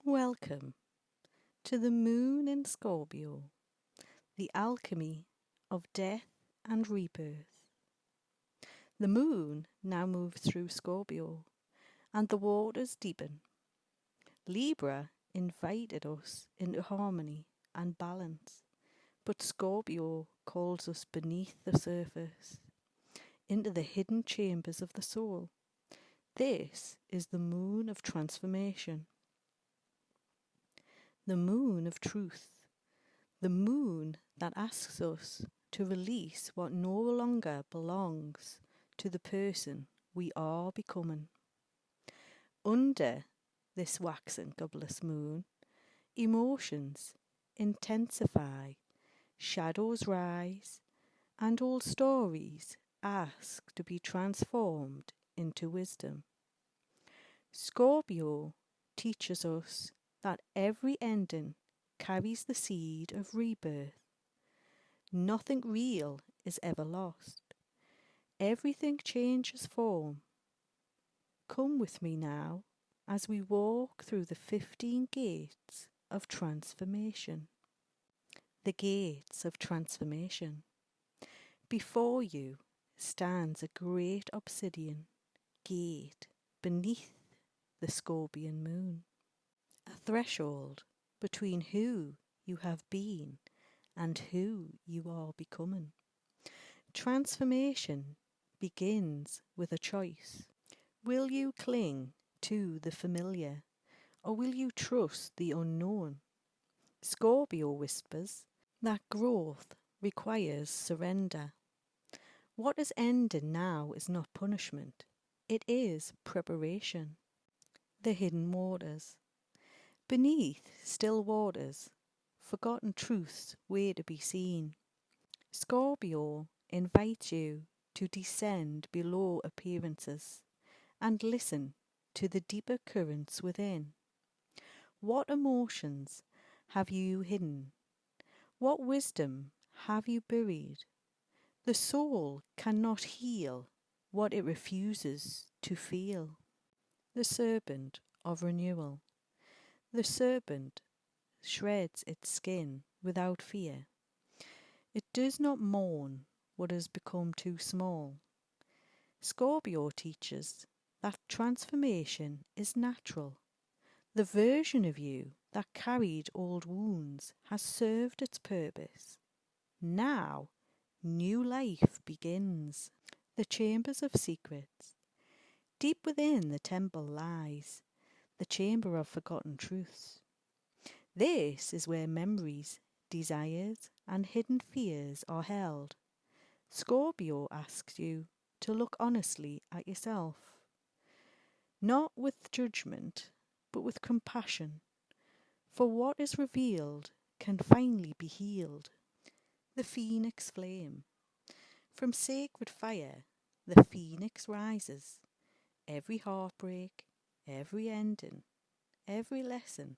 Welcome to the moon in Scorpio, the alchemy of death and rebirth. The moon now moves through Scorpio, and the waters deepen. Libra invited us into harmony and balance, but Scorpio calls us beneath the surface, into the hidden chambers of the soul. This is the moon of transformation, the moon of truth, the moon that asks us to release what no longer belongs to the person we are becoming. Under this waxing goddess moon, emotions intensify, shadows rise, and old stories ask to be transformed into wisdom. Scorpio teaches us that every ending carries the seed of rebirth. Nothing real is ever lost. Everything changes form. Come with me now as we walk through the 15 gates of transformation. The gates of transformation. Before you stands a great obsidian gate beneath the Scorpion moon. A threshold between who you have been and who you are becoming. Transformation begins with a choice. Will you cling to the familiar, or will you trust the unknown? Scorpio whispers that growth requires surrender. What is ending now is not punishment, it is preparation. The hidden waters. Beneath still waters, forgotten truths wait to be seen. Scorpio invites you to descend below appearances and listen to the deeper currents within. What emotions have you hidden? What wisdom have you buried? The soul cannot heal what it refuses to feel. The serpent of renewal. The serpent shreds its skin without fear. It does not mourn what has become too small. Scorpio teaches that transformation is natural. The version of you that carried old wounds has served its purpose. Now, new life begins. The chambers of secrets. Deep within the temple lies the chamber of forgotten truths. This is where memories, desires, and hidden fears are held. Scorpio asks you to look honestly at yourself, not with judgment, but with compassion, for what is revealed can finally be healed. The phoenix flame. From sacred fire, the phoenix rises. Every heartbreak, every ending, every lesson,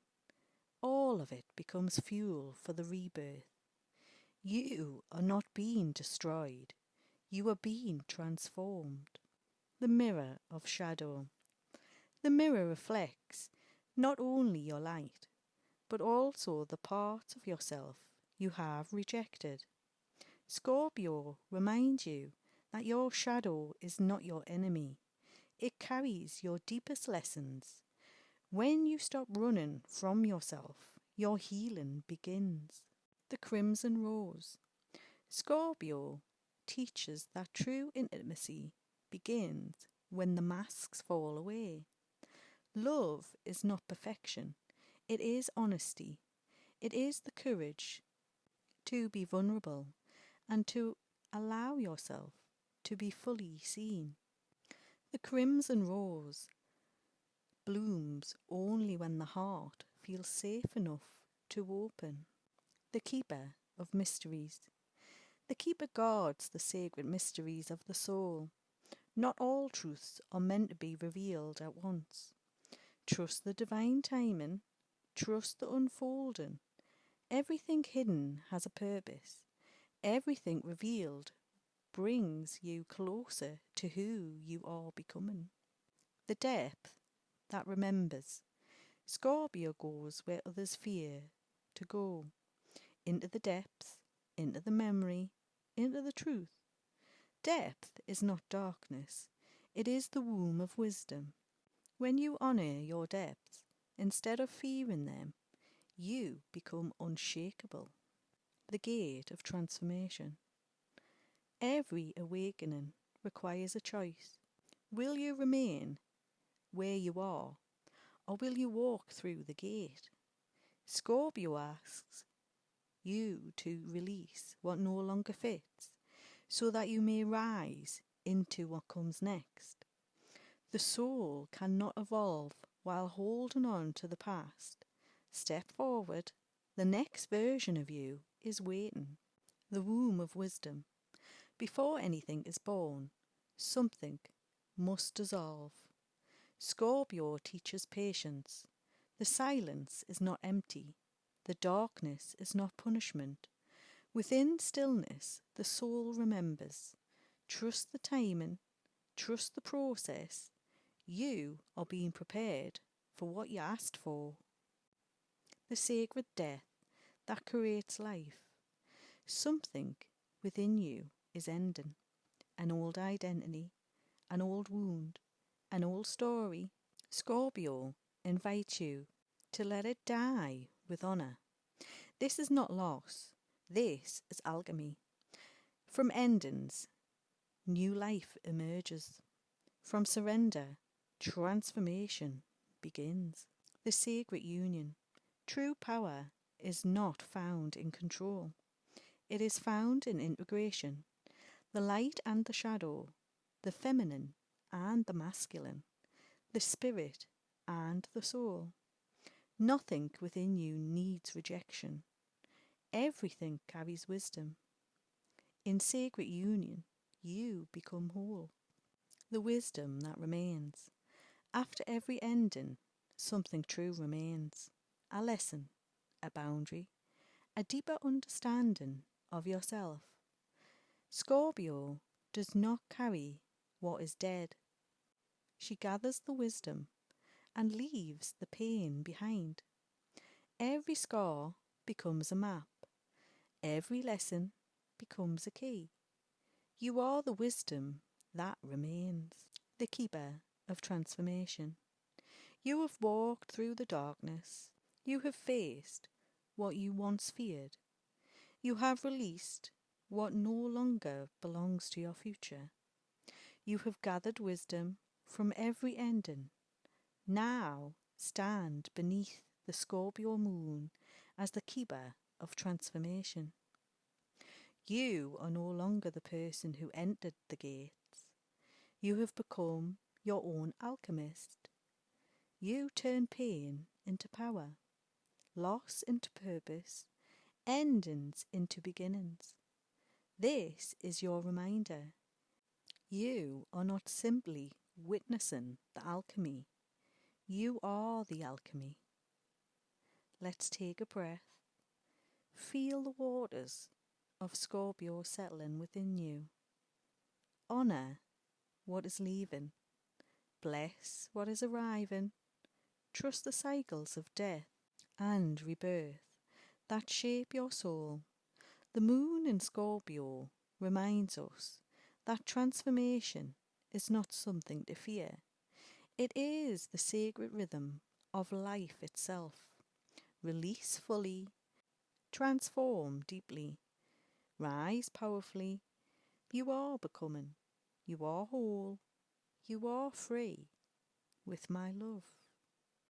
all of it becomes fuel for the rebirth. You are not being destroyed, you are being transformed. The mirror of shadow. The mirror reflects not only your light, but also the parts of yourself you have rejected. Scorpio reminds you that your shadow is not your enemy. It carries your deepest lessons. When you stop running from yourself, your healing begins. The crimson rose. Scorpio teaches that true intimacy begins when the masks fall away. Love is not perfection. It is honesty. It is the courage to be vulnerable and to allow yourself to be fully seen. The crimson rose blooms only when the heart feels safe enough to open. The keeper of mysteries. The keeper guards the sacred mysteries of the soul. Not all truths are meant to be revealed at once. Trust the divine timing. Trust the unfolding. Everything hidden has a purpose. Everything revealed brings you closer to who you are becoming. The depth that remembers. Scorpio goes where others fear to go, into the depths, into the memory, into the truth. Depth is not darkness, it is the womb of wisdom. When you honour your depths, instead of fearing them, you become unshakable. The gate of transformation. Every awakening requires a choice. Will you remain where you are, or will you walk through the gate? Scorpio asks you to release what no longer fits, so that you may rise into what comes next. The soul cannot evolve while holding on to the past. Step forward. The next version of you is waiting. The womb of wisdom. Before anything is born, something must dissolve. Scorpio teaches patience. The silence is not empty. The darkness is not punishment. Within stillness, the soul remembers. Trust the timing. Trust the process. You are being prepared for what you asked for. The sacred death that creates life. Something within you is ending. An old identity, an old wound, an old story. Scorpio invites you to let it die with honour. This is not loss. This is alchemy. From endings, new life emerges. From surrender, transformation begins. The sacred union. True power is not found in control. It is found in integration. The light and the shadow, the feminine and the masculine, the spirit and the soul. Nothing within you needs rejection. Everything carries wisdom. In sacred union, you become whole. The wisdom that remains. After every ending, something true remains. A lesson, a boundary, a deeper understanding of yourself. Scorpio does not carry what is dead. She gathers the wisdom and leaves the pain behind. Every scar becomes a map. Every lesson becomes a key. You are the wisdom that remains, the keeper of transformation. You have walked through the darkness. You have faced what you once feared. You have released what no longer belongs to your future. You have gathered wisdom from every ending. Now stand beneath the Scorpio moon as the keeper of transformation. You are no longer the person who entered the gates. You have become your own alchemist. You turn pain into power, loss into purpose, endings into beginnings. This is your reminder. You are not simply witnessing the alchemy. You are the alchemy. Let's take a breath. Feel the waters of Scorpio settling within you. Honour what is leaving. Bless what is arriving. Trust the cycles of death and rebirth that shape your soul. The moon in Scorpio reminds us that transformation is not something to fear. It is the sacred rhythm of life itself. Release fully, transform deeply, rise powerfully. You are becoming, you are whole, you are free with my love.